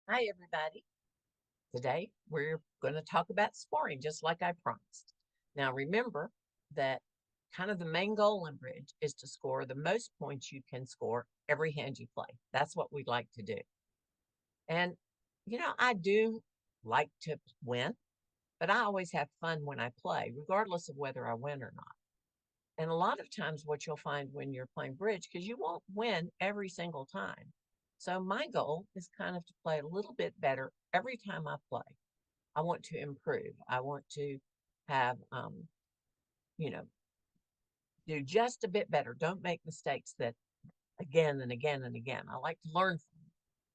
Hi, everybody. Today we're going to talk about scoring, just like I promised. Now, remember that kind of the main goal in bridge is to score the most points you can score every hand you play. That's what we'd like to do. And, I do like to win, but I always have fun when I play, regardless of whether I win or not. And a lot of times, what you'll find when you're playing bridge, because you won't win every single time. So, my goal is kind of to play a little bit better every time I play. I want to improve. I want to have, you know, do just a bit better. Don't make mistakes that again and again and again. I like to learn from them.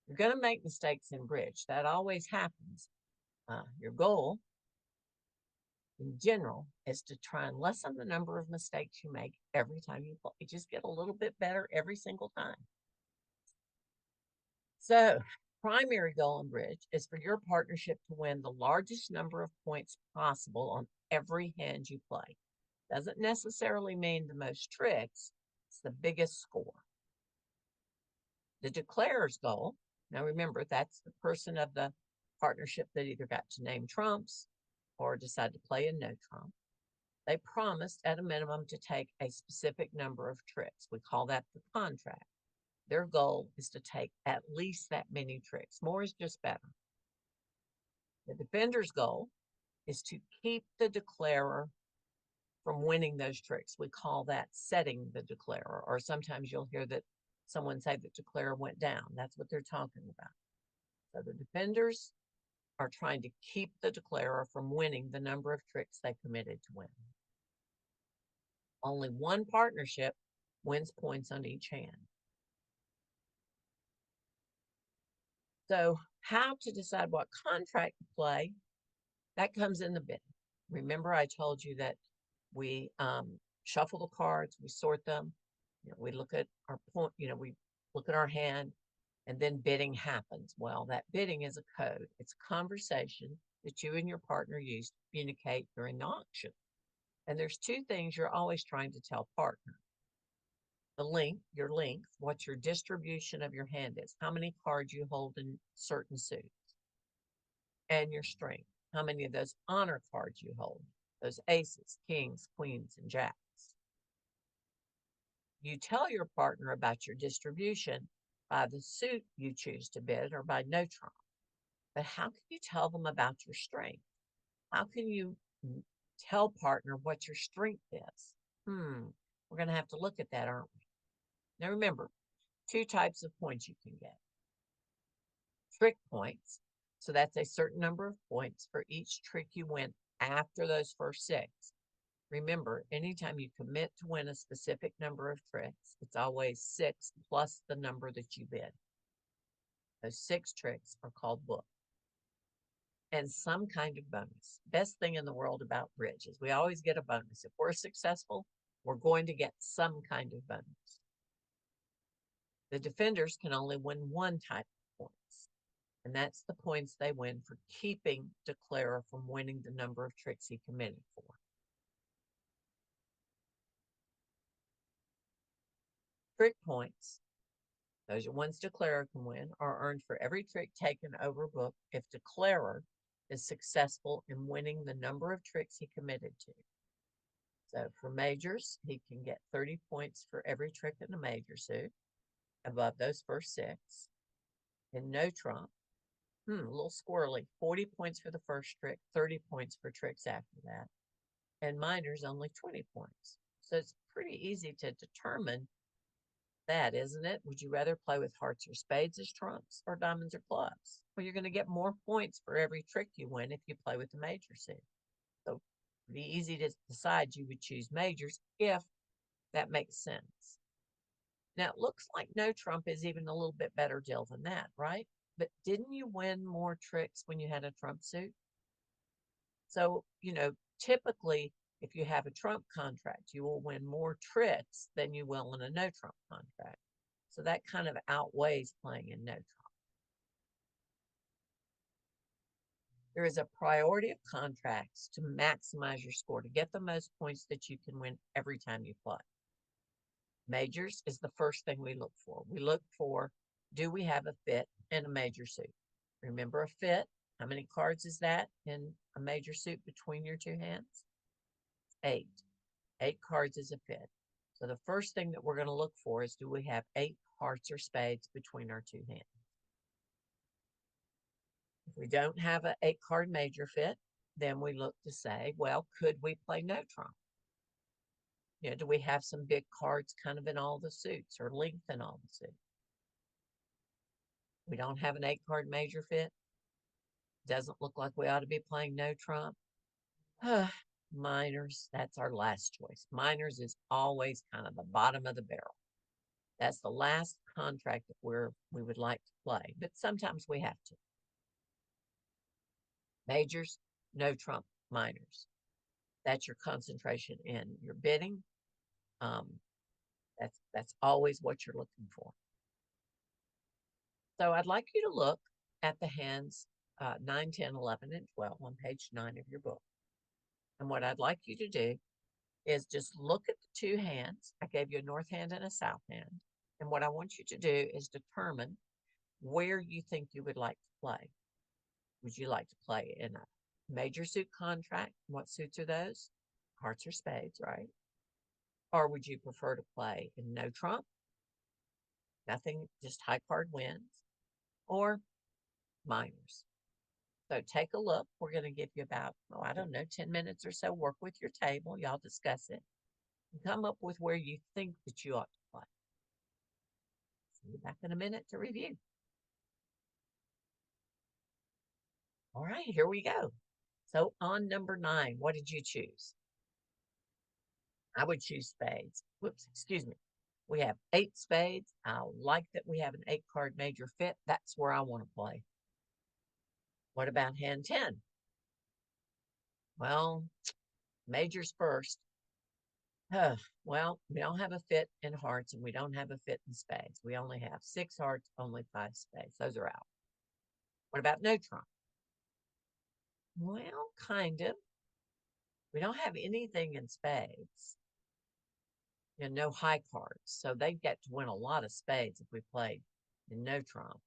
You're going to make mistakes in bridge. That always happens. Your goal in general is to try and lessen the number of mistakes you make every time you play. Just get a little bit better every single time. So, primary goal in bridge is for your partnership to win the largest number of points possible on every hand you play. Doesn't necessarily mean the most tricks, it's the biggest score. The declarer's goal, now remember, that's the person of the partnership that either got to name trumps or decide to play a no trump. They promised at a minimum to take a specific number of tricks. We call that the contract. Their goal is to take at least that many tricks. More is just better. The defender's goal is to keep the declarer from winning those tricks. We call that setting the declarer, or sometimes you'll hear that someone say the declarer went down. That's what they're talking about. So the defenders are trying to keep the declarer from winning the number of tricks they committed to win. Only one partnership wins points on each hand. So, how to decide what contract to play, that comes in the bidding. Remember, I told you that we shuffle the cards, we sort them, we look at our point, we look at our hand, and then bidding happens. Well, that bidding is a code. It's a conversation that you and your partner use to communicate during the auction. And there's two things you're always trying to tell partner. The length, your length, what your distribution of your hand is, how many cards you hold in certain suits, and your strength, how many of those honor cards you hold, those aces, kings, queens, and jacks. You tell your partner about your distribution by the suit you choose to bid or by no trump. But how can you tell them about your strength? How can you tell partner what your strength is? We're going to have to look at that, aren't we? Now remember, two types of points you can get. Trick points. So that's a certain number of points for each trick you win after those first six. Remember, anytime you commit to win a specific number of tricks, it's always six plus the number that you bid. Those six tricks are called book. And some kind of bonus. Best thing in the world about bridge is we always get a bonus. If we're successful, we're going to get some kind of bonus. The defenders can only win one type of points, and that's the points they win for keeping declarer from winning the number of tricks he committed for. Trick points, those are ones declarer can win, are earned for every trick taken over book if declarer is successful in winning the number of tricks he committed to. So for majors, he can get 30 points for every trick in a major suit above those first six. In no trump, a little squirrely, 40 points for the first trick, 30 points for tricks after that. And minors, only 20 points. So it's pretty easy to determine that, isn't it? Would you rather play with hearts or spades as trumps or diamonds or clubs? Well, you're going to get more points for every trick you win if you play with the major suit. So pretty easy to decide you would choose majors if that makes sense. Now, it looks like no trump is even a little bit better deal than that, right? But didn't you win more tricks when you had a trump suit? So, typically, if you have a trump contract, you will win more tricks than you will in a no trump contract. So that kind of outweighs playing in no trump. There is a priority of contracts to maximize your score, to get the most points that you can win every time you play. Majors is the first thing we look for. We look for, do we have a fit in a major suit? Remember a fit? How many cards is that in a major suit between your two hands? 8. 8 cards is a fit. So the first thing that we're going to look for is, do we have 8 hearts or spades between our two hands? If we don't have an 8-card major fit, then we look to say, well, could we play no trump? Do we have some big cards kind of in all the suits or length in all the suits? We don't have an 8-card major fit. Doesn't look like we ought to be playing no trump. Minors, that's our last choice. Minors is always kind of the bottom of the barrel. That's the last contract that we would like to play, but sometimes we have to. Majors, no trump. Minors, that's your concentration in your bidding. That's always what you're looking for. So I'd like you to look at the hands 9, 10, 11, and 12 on page 9 of your book. And what I'd like you to do is just look at the two hands. I gave you a north hand and a south hand. And what I want you to do is determine where you think you would like to play. Would you like to play in a major suit contract? What suits are those? Hearts or spades, right? Or would you prefer to play in no trump? Nothing, just high card wins, or minors. So take a look. We're going to give you about, I don't know, 10 minutes or so. Work with your table. Y'all discuss it. And come up with where you think that you ought to play. See you back in a minute to review. All right, here we go. So on number 9, what did you choose? I would choose spades. Whoops, excuse me. We have 8 spades. I like that we have an 8-card major fit. That's where I want to play. What about hand 10? Well, majors first. Well, we don't have a fit in hearts and we don't have a fit in spades. We only have 6 hearts, only 5 spades. Those are out. What about no trump? Well, kind of. We don't have anything in spades and no high cards. So they get to win a lot of spades if we played in no trump.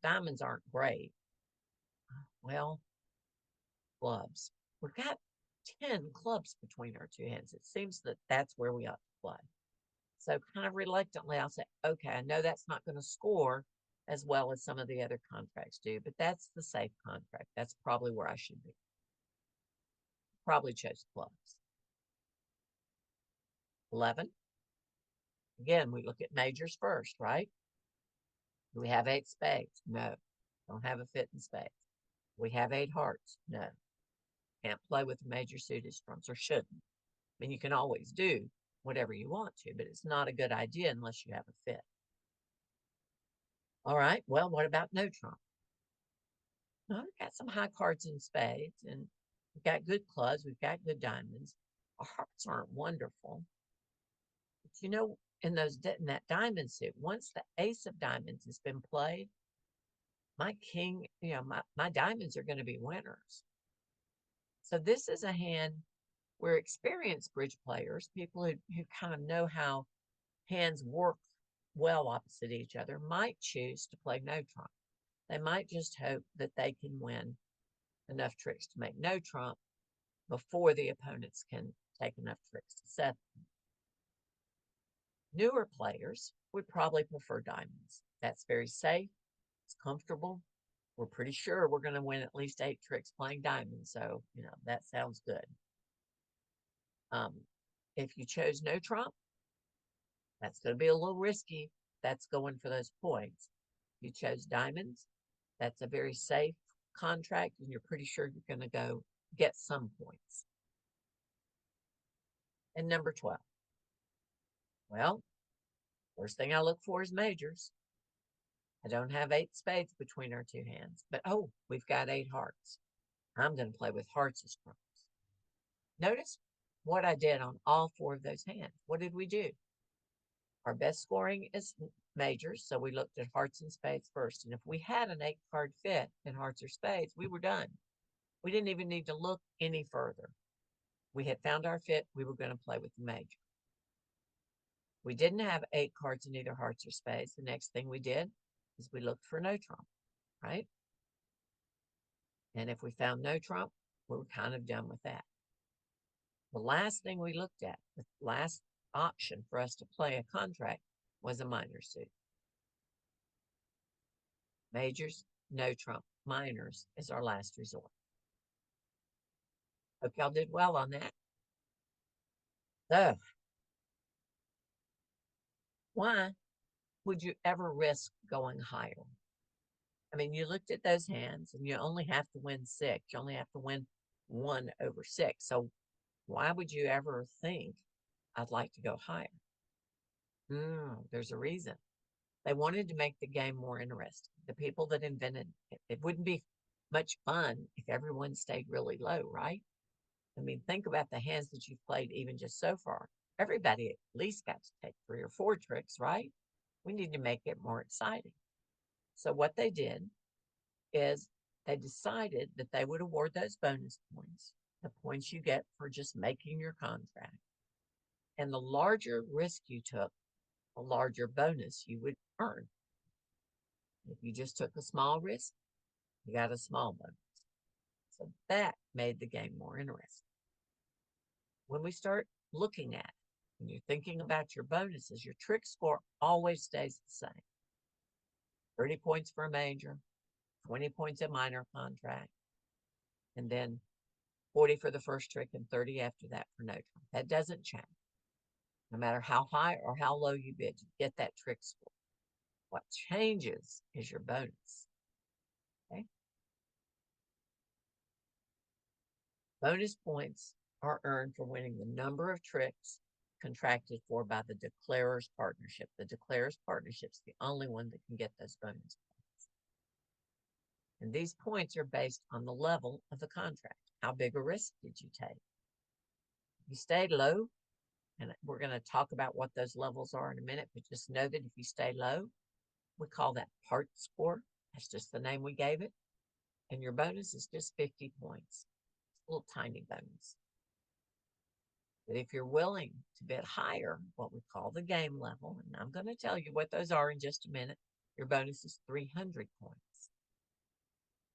Diamonds aren't great. Well, clubs. We've got 10 clubs between our two hands. It seems that that's where we ought to play. So kind of reluctantly, I'll say, okay, I know that's not going to score as well as some of the other contracts do, but that's the safe contract. That's probably where I should be. Probably chose clubs. 11. Again, we look at majors first, right? Do we have 8 spades? No. Don't have a fit in spades. We have 8 hearts? No. Can't play with the major suited trumps, or shouldn't. I mean, you can always do whatever you want to, but it's not a good idea unless you have a fit. All right, well, what about no trump? Well, we've got some high cards in spades, and we've got good clubs, we've got good diamonds. Our hearts aren't wonderful. But in that diamond suit, once the ace of diamonds has been played, my king, my diamonds are going to be winners. So this is a hand where experienced bridge players, people who kind of know how hands work well opposite each other, might choose to play no trump. They might just hope that they can win enough tricks to make no trump before the opponents can take enough tricks to set them. Newer players would probably prefer diamonds. That's very safe. It's comfortable. We're pretty sure we're going to win at least 8 tricks playing diamonds. So, that sounds good. If you chose no trump, that's going to be a little risky. That's going for those points. If you chose diamonds, that's a very safe contract, and you're pretty sure you're going to go get some points. And number 12. Well, first thing I look for is majors. I don't have 8 spades between our two hands, but we've got 8 hearts. I'm going to play with hearts as trumps. Notice what I did on all 4 of those hands. What did we do? Our best scoring is majors, so we looked at hearts and spades first. And if we had an 8-card fit in hearts or spades, we were done. We didn't even need to look any further. We had found our fit. We were going to play with the major. We didn't have 8 cards in either hearts or spades. The next thing we did is we looked for no trump, right? And if we found no trump, we were kind of done with that. The last thing we looked at, the last option for us to play a contract was a minor suit. Majors, no trump. Minors is our last resort. Hope y'all did well on that. So, why would you ever risk going higher? I mean, you looked at those hands and you only have to win six. You only have to win 1/6. So why would you ever think I'd like to go higher? There's a reason. They wanted to make the game more interesting. The people that invented it, it wouldn't be much fun if everyone stayed really low, right? I mean, think about the hands that you've played even just so far. Everybody at least got to take 3 or 4 tricks, right? We need to make it more exciting. So what they did is they decided that they would award those bonus points, the points you get for just making your contract. And the larger risk you took, the larger bonus you would earn. If you just took a small risk, you got a small bonus. So that made the game more interesting. When we start looking at, when you're thinking about your bonuses, your trick score always stays the same. 30 points for a major, 20 points a minor contract, and then 40 for the first trick and 30 after that for no trump. That doesn't change. No matter how high or how low you bid, you get that trick score. What changes is your bonus. Okay? Bonus points are earned for winning the number of tricks contracted for by the declarer's partnership. The declarer's partnership is the only one that can get those bonus points. And these points are based on the level of the contract. How big a risk did you take? You stayed low, and we're going to talk about what those levels are in a minute, but just know that if you stay low, we call that part score. That's just the name we gave it. And your bonus is just 50 points. It's a little tiny bonus. But if you're willing to bid higher, what we call the game level, and I'm going to tell you what those are in just a minute, your bonus is 300 points.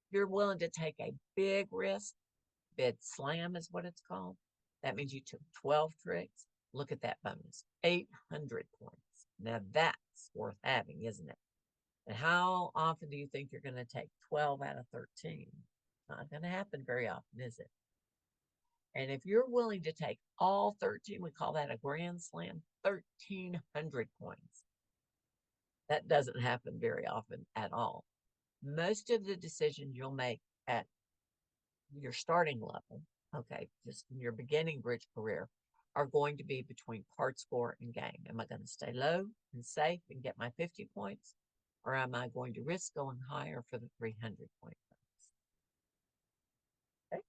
If you're willing to take a big risk, bid slam is what it's called. That means you took 12 tricks. Look at that bonus, 800 points. Now that's worth having, isn't it? And how often do you think you're going to take 12 out of 13? Not going to happen very often, is it? And if you're willing to take all 13, we call that a grand slam, 1,300 points. That doesn't happen very often at all. Most of the decisions you'll make at your starting level, okay, just in your beginning bridge career, are going to be between part score and game. Am I going to stay low and safe and get my 50 points? Or am I going to risk going higher for the 300 point bonus? Okay.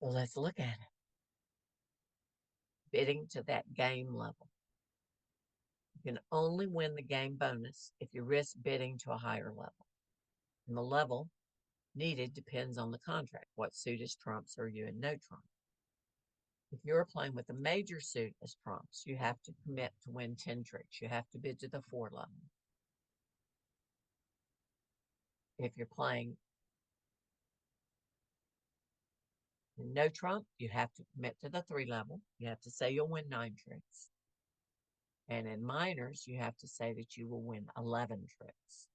Well, let's look at it. Bidding to that game level. You can only win the game bonus if you risk bidding to a higher level. And the level needed depends on the contract. What suit is trumps or you and no trump? If you're playing with a major suit as trumps, you have to commit to win 10 tricks. You have to bid to the 4 level. If you're playing no trump, you have to commit to the 3 level. You have to say you'll win 9 tricks. And in minors, you have to say that you will win 11 tricks.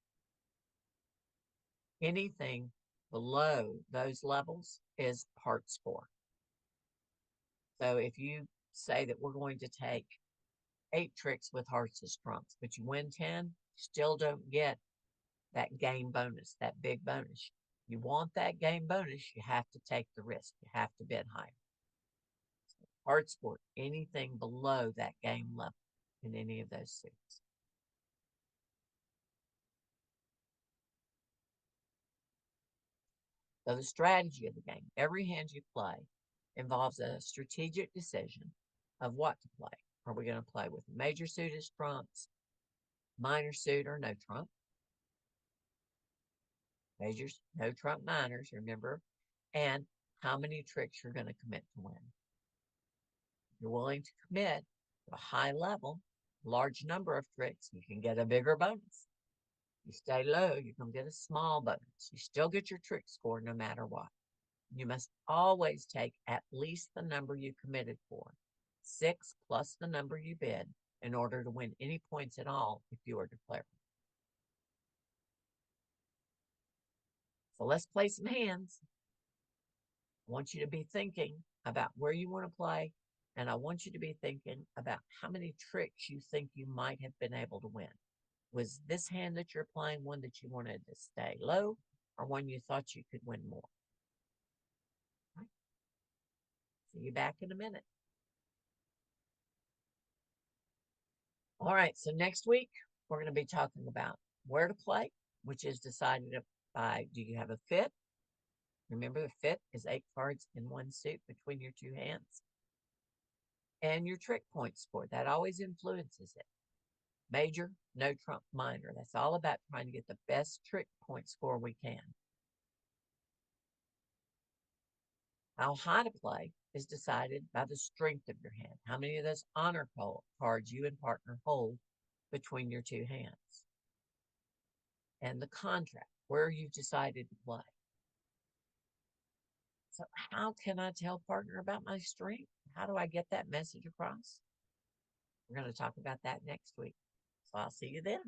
Anything below those levels is part score. So if you say that we're going to take 8 tricks with hearts as trumps, but you win 10, still don't get that game bonus, that big bonus. You want that game bonus, you have to take the risk. You have to bid higher. So hard score, anything below that game level in any of those suits. So the strategy of the game, every hand you play involves a strategic decision of what to play. Are we going to play with major suit as trumps, minor suit or no trump? Majors, no trump minors, remember, and how many tricks you're going to commit to win. If you're willing to commit to a high level, large number of tricks, you can get a bigger bonus. You stay low, you're going to get a small bonus. You still get your trick score no matter what. You must always take at least the number you committed for, 6 plus the number you bid, in order to win any points at all if you are declared. So let's play some hands. I want you to be thinking about where you want to play, and I want you to be thinking about how many tricks you think you might have been able to win. Was this hand that you're playing one that you wanted to stay low, or one you thought you could win more? Right. See you back in a minute. All right, so next week we're going to be talking about where to play, which is decided by, do you have a fit? Remember, the fit is 8 cards in one suit between your two hands. And your trick point score, that always influences it. Major, no trump minor. That's all about trying to get the best trick point score we can. How high to play is decided by the strength of your hand. How many of those honor cards you and partner hold between your two hands. And the contract, where you've decided to play. So how can I tell partner about my strength? How do I get that message across? We're going to talk about that next week. So I'll see you then.